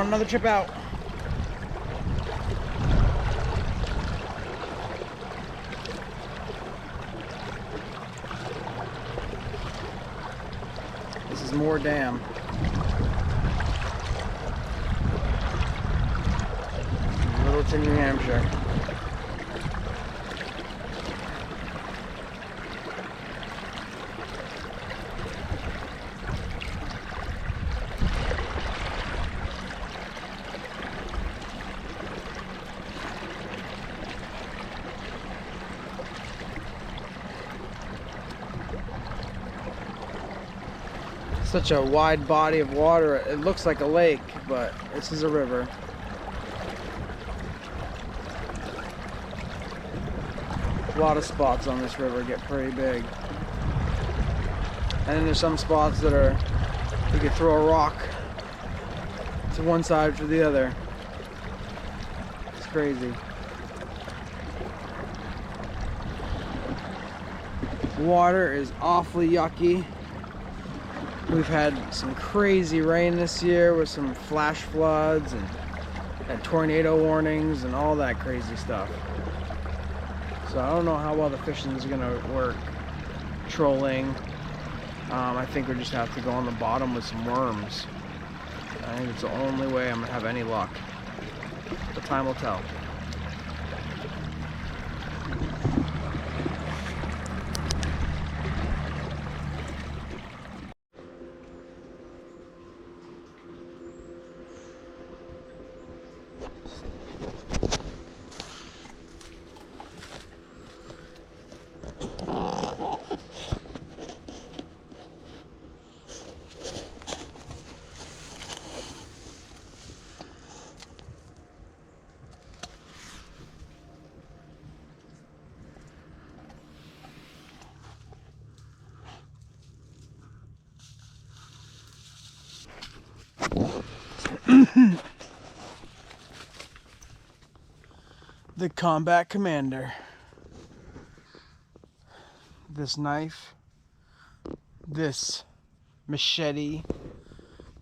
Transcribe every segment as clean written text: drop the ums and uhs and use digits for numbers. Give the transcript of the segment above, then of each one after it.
on another trip out. This is more dam. Littleton, New Hampshire. Such a wide body of water. It looks like a lake, but this is a river. A lot of spots on this river get pretty big. And then there's some spots that are, you could throw a rock to one side or the other. It's crazy. Water is awfully yucky. We've had some crazy rain this year with some flash floods and had tornado warnings and all that crazy stuff. So I don't know how well the fishing is gonna work. Trolling. I think we just have to go on the bottom with some worms. I think it's the only way I'm gonna have any luck. But time will tell. The Combat Commander. This knife, this machete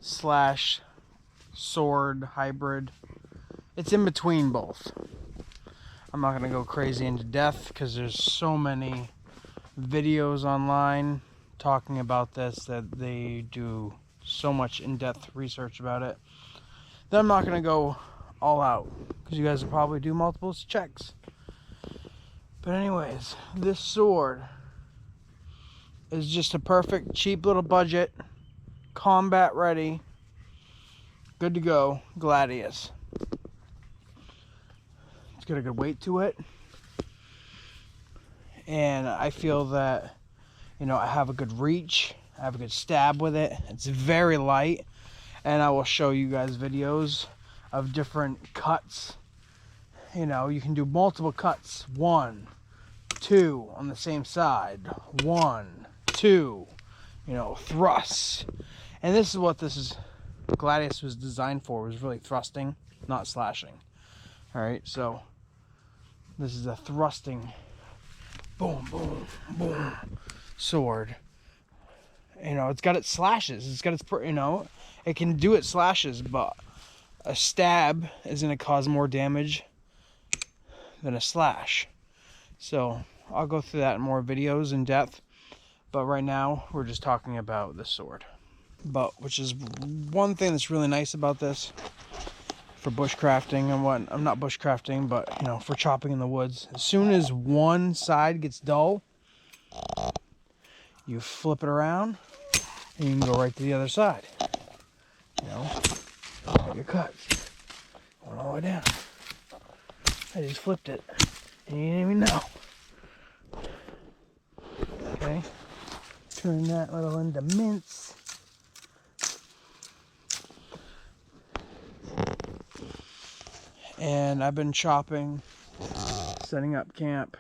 slash sword hybrid, it's in between both. I'm not gonna go crazy into depth because there's so many videos online talking about this that they do so much in-depth research about it that I'm not gonna go all out because you guys will probably do multiple checks. But anyways, this sword is just a perfect cheap little budget, combat ready, good to go Gladius. It's got a good weight to it, and I feel that, you know, I have a good reach, I have a good stab with it. It's very light, and I will show you guys videos of different cuts. You know, you can do multiple cuts, 1, 2 on the same side, 1, 2, you know, thrusts. And this is what Gladius was designed for, was really thrusting, not slashing. All right, so this is a thrusting, boom, boom, boom sword. You know, it's got its slashes, it's got its, you know, it can do its slashes, but a stab is going to cause more damage than a slash. So I'll go through that in more videos in depth, but right now we're just talking about the sword. But which is one thing that's really nice about this for bushcrafting and what, I'm not bushcrafting, but you know, for chopping in the woods. As soon as one side gets dull, you flip it around and you can go right to the other side. You know, your cuts going all the way down. I just flipped it and you didn't even know. Okay, turn that little into mince. And I've been chopping, setting up camp.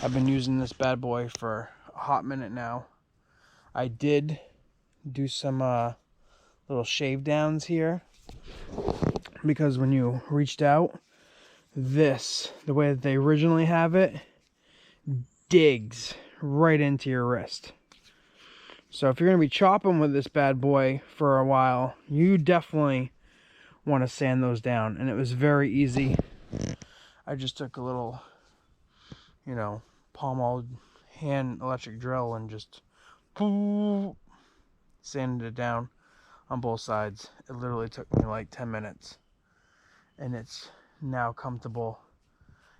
I've been using this bad boy for a hot minute now. I did do some little shave downs here because when you reached out, this, the way that they originally have it, digs right into your wrist. So if you're going to be chopping with this bad boy for a while, you definitely want to sand those down. And it was very easy. I just took a little, you know, Palmol hand electric drill and just sanded it down on both sides. It literally took me like 10 minutes. And it's now comfortable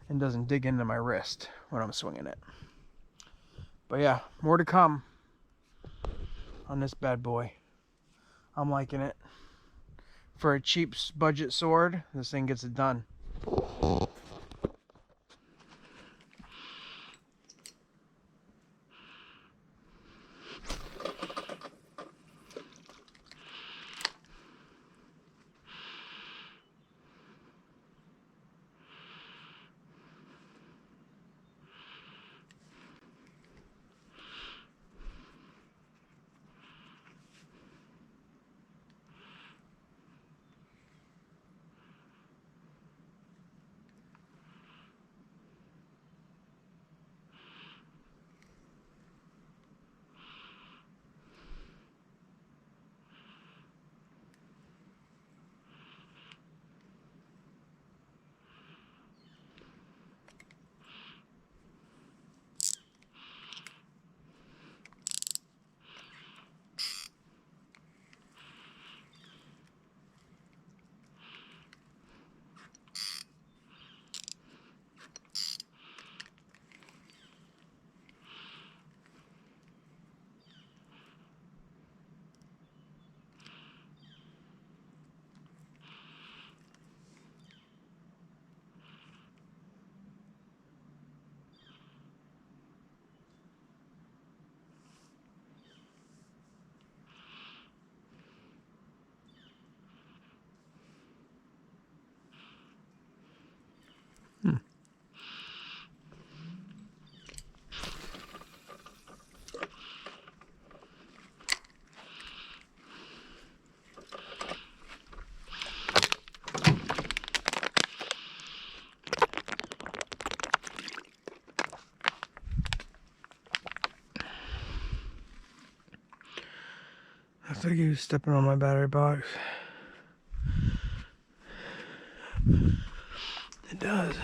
and doesn't dig into my wrist when I'm swinging it. But yeah, more to come on this bad boy. I'm liking it. For a cheap budget sword, this thing gets it done. I think he was stepping on my battery box. It does.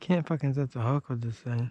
Can't fucking set the hook with this thing.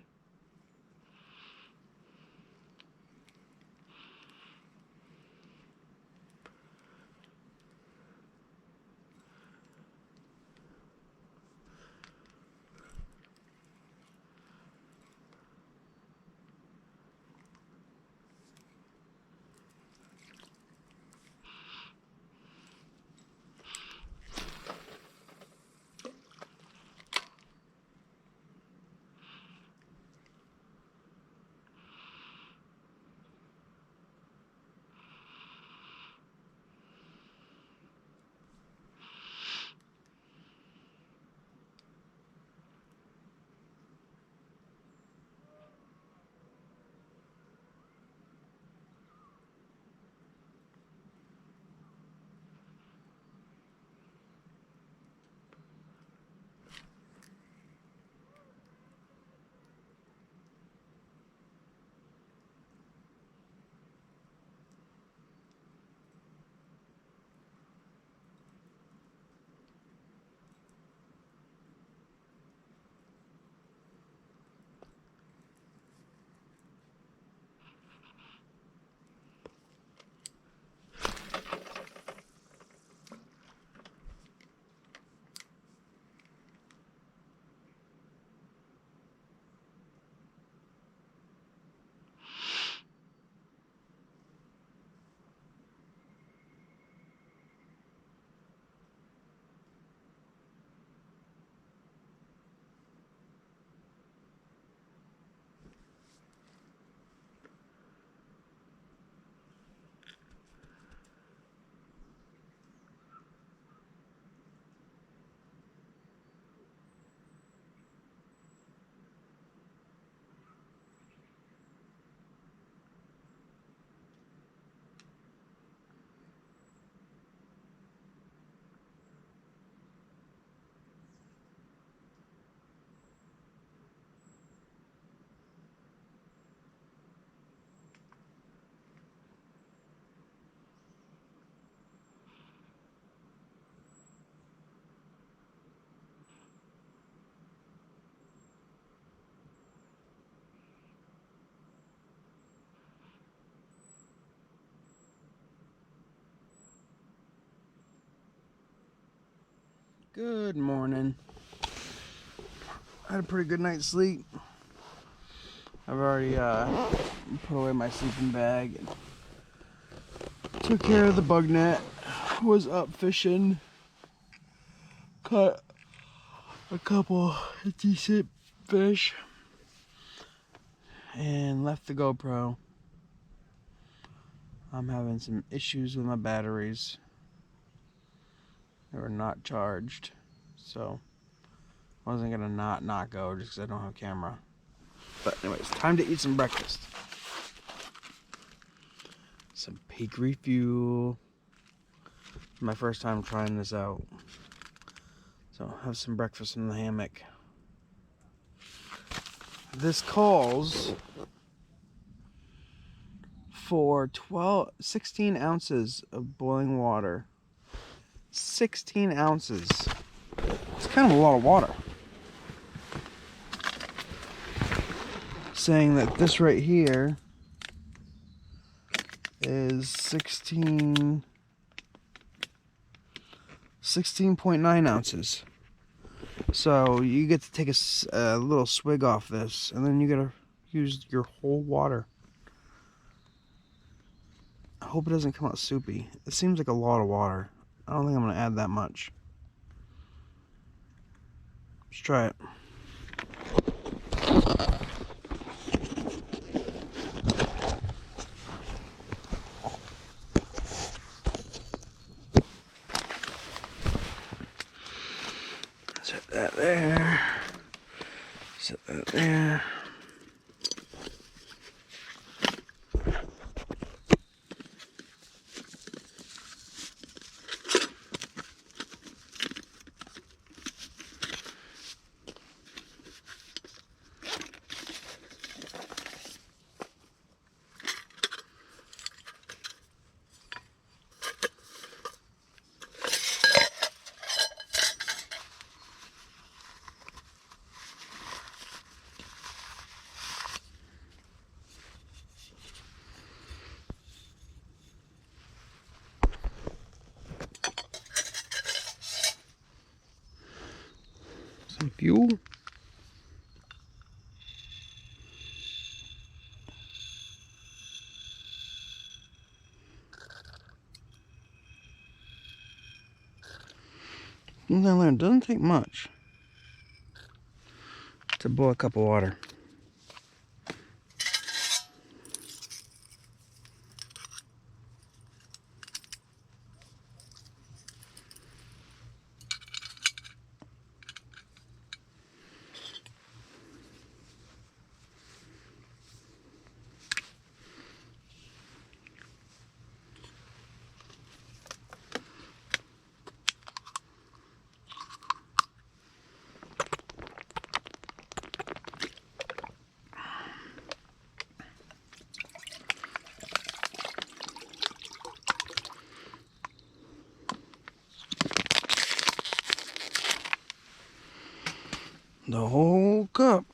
Good morning. I had a pretty good night's sleep. I've already put away my sleeping bag and took care of the bug net. Was up fishing. Caught a couple decent fish. And left the GoPro. I'm having some issues with my batteries. They were not charged. So I wasn't gonna not go just because I don't have a camera. But anyways, time to eat some breakfast. Some Peak Refuel. My first time trying this out. So have some breakfast in the hammock. This calls for 16 ounces of boiling water. 16 ounces. It's kind of a lot of water. Saying that this right here is 16.9 ounces. So you get to take a little swig off this, and then you gotta use your whole water. I hope it doesn't come out soupy. It seems like a lot of water. I don't think I'm gonna add that much. Let's try it. Set that there. Set that there. Some fuel. And then it doesn't take much to boil a cup of water. The whole cup.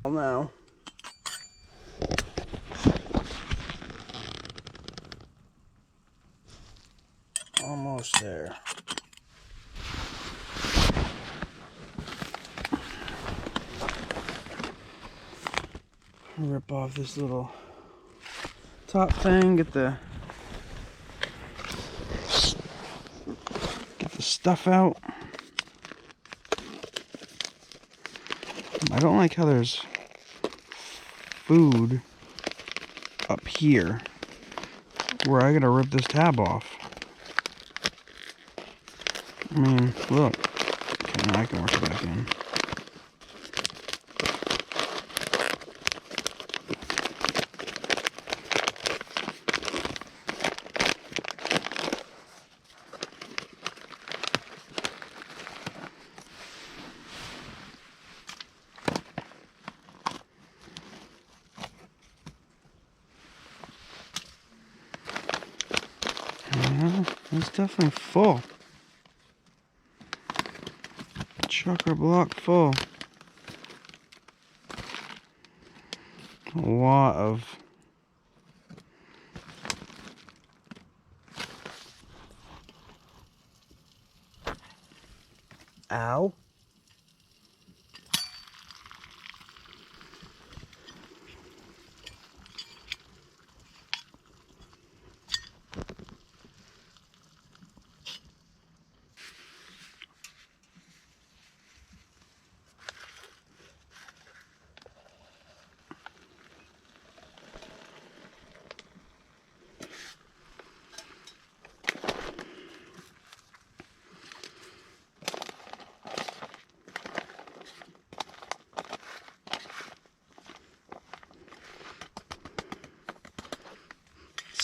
Now, almost there. Rip off this little top thing, get the stuff out. I don't like how there's food up here where I gotta rip this tab off. I mean, look. Okay, now I can work it back in. It's definitely full. Chocker block full. A lot of ow.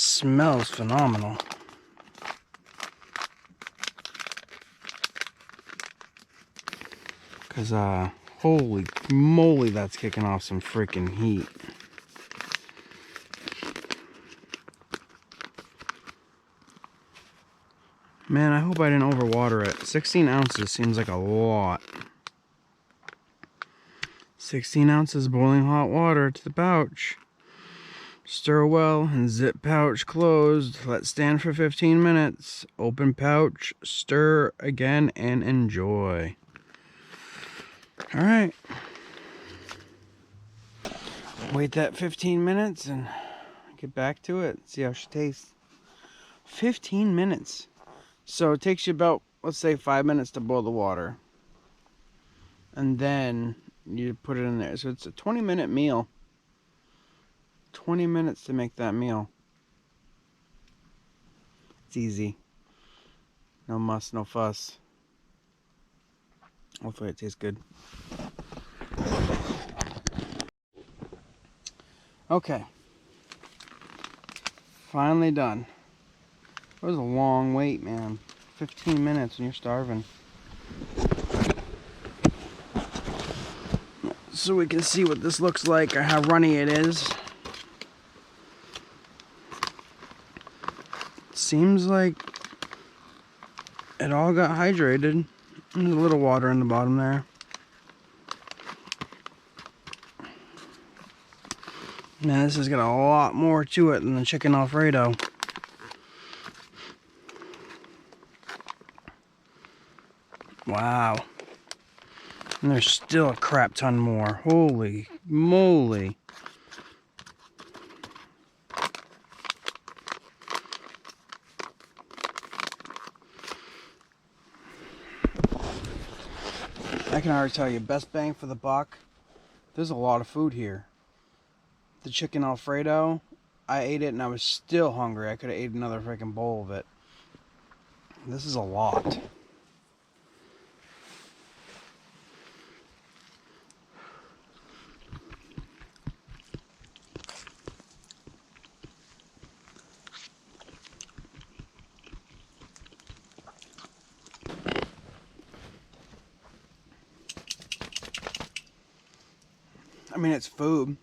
Smells phenomenal. Cause holy moly, that's kicking off some freaking heat. Man, I hope I didn't overwater it. 16 ounces seems like a lot. 16 ounces boiling hot water to the pouch. Stir well and zip pouch closed. Let stand for 15 minutes. Open pouch, stir again, and enjoy. Alright. Wait that 15 minutes and get back to it. See how she tastes. 15 minutes. So it takes you about, let's say, 5 minutes to boil the water. And then you put it in there. So it's a 20-minute meal. 20 minutes to make that meal. It's easy. No muss, no fuss. Hopefully it tastes good. Okay. Finally done. It was a long wait, man. 15 minutes and you're starving. So we can see what this looks like or how runny it is. Seems like it all got hydrated. There's a little water in the bottom there. Man, this has got a lot more to it than the chicken Alfredo. Wow. And there's still a crap ton more. Holy moly. I can already tell you, best bang for the buck. There's a lot of food here. The chicken Alfredo, I ate it and I was still hungry. I could have ate another freaking bowl of it. This is a lot. I mean, it's food.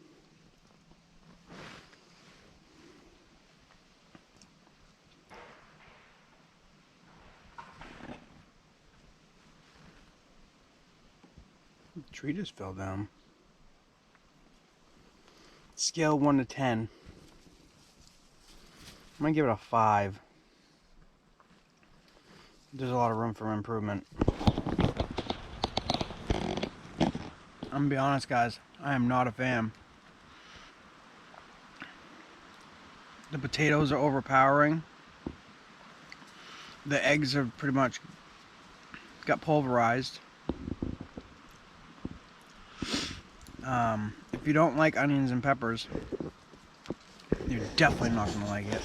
The tree just fell down. Scale 1 to 10. I'm gonna give it a 5. there's a lot of room for improvement. I'm gonna be honest, guys, I am not a fan. The potatoes are overpowering. The eggs are pretty much got pulverized. If you don't like onions and peppers, you're definitely not gonna like it.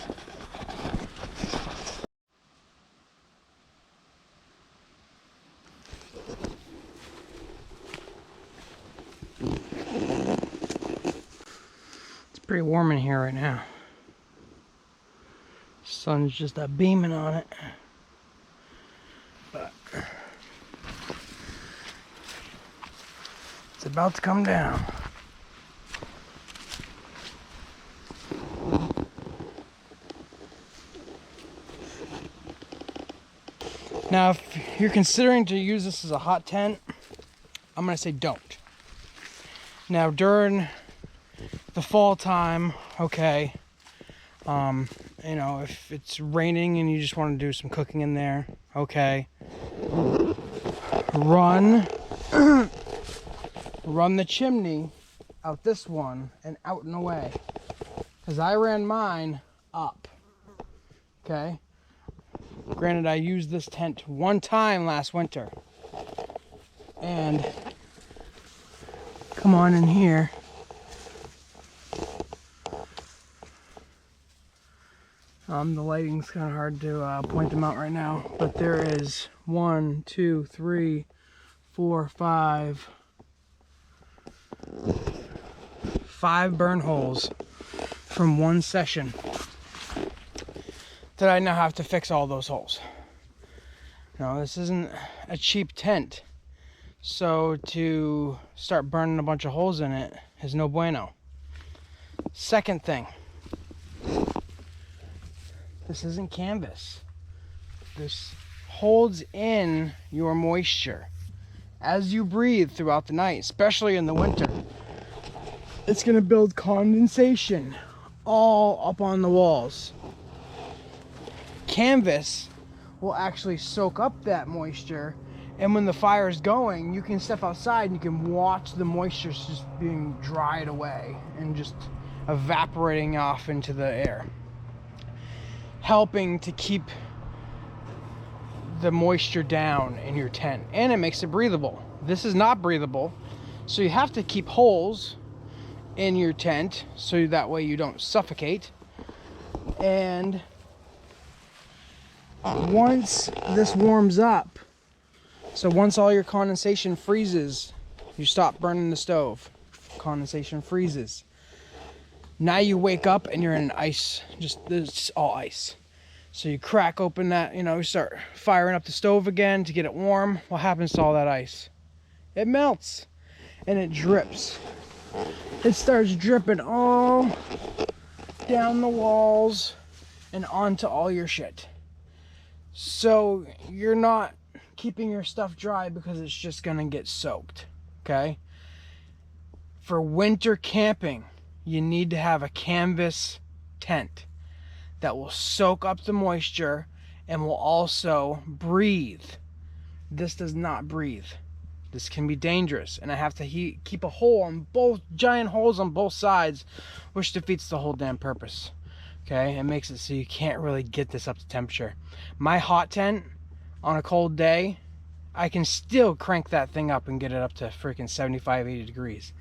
It's pretty warm in here right now. Sun's just beaming on it. But it's about to come down. Now, if you're considering to use this as a hot tent, I'm gonna say don't. Now, during the fall time, okay, you know, if it's raining and you just want to do some cooking in there, okay, run the chimney out this one and out and away, because I ran mine up, okay. Granted, I used this tent one time last winter, and come on in here. The lighting's kind of hard to point them out right now, but there is 1, 2, 3, 4, 5 burn holes from one session that I now have to fix all those holes. Now, this isn't a cheap tent, so to start burning a bunch of holes in it is no bueno. Second thing, this isn't canvas. This holds in your moisture as you breathe throughout the night, especially in the winter. It's gonna build condensation all up on the walls. Canvas will actually soak up that moisture, and when the fire is going, you can step outside and you can watch the moisture just being dried away and just evaporating off into the air, helping to keep the moisture down in your tent, and it makes it breathable. This is not breathable, so you have to keep holes in your tent so that way you don't suffocate. And once this warms up, so once all your condensation freezes, you stop burning the stove. Condensation freezes. Now you wake up and you're in ice, just it's all ice. So you crack open that, you know, you start firing up the stove again to get it warm. What happens to all that ice? It melts and it drips. It starts dripping all down the walls and onto all your shit. So you're not keeping your stuff dry because it's just gonna get soaked, okay? For winter camping, you need to have a canvas tent that will soak up the moisture and will also breathe. This does not breathe. This can be dangerous, and I have to keep a hole on both, giant holes on both sides, which defeats the whole damn purpose. Okay, it makes it so you can't really get this up to temperature. My hot tent, on a cold day, I can still crank that thing up and get it up to freaking 75, 80 degrees.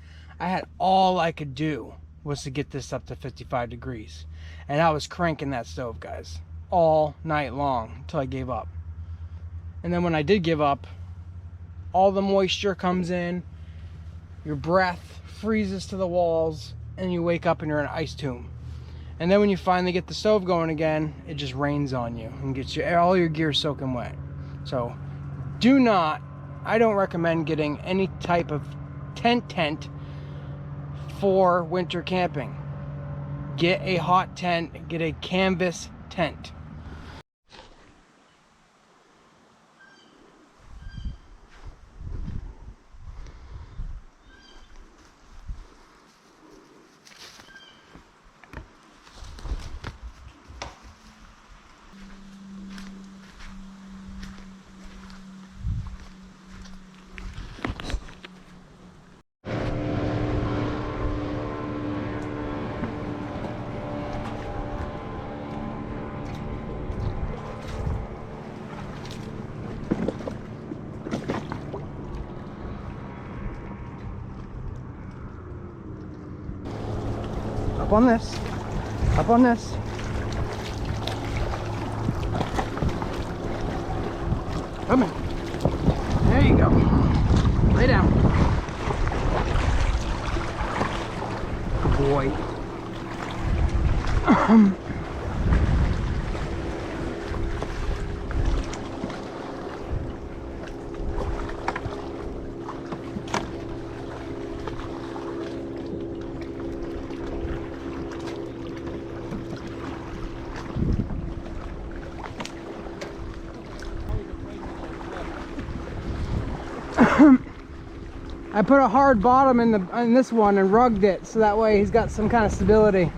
All I could do was to get this up to 55 degrees. And I was cranking that stove, guys, all night long until I gave up. And then when I did give up, all the moisture comes in, your breath freezes to the walls, and you wake up and you're in an ice tomb. And then when you finally get the stove going again, it just rains on you and gets all your gear soaking wet. So I don't recommend getting any type of tent for winter camping. Get a hot tent, get a canvas tent. Up on this. Up on this. Come on. There you go. Lay down. Good boy. I put a hard bottom in this one and rugged it so that way he's got some kind of stability.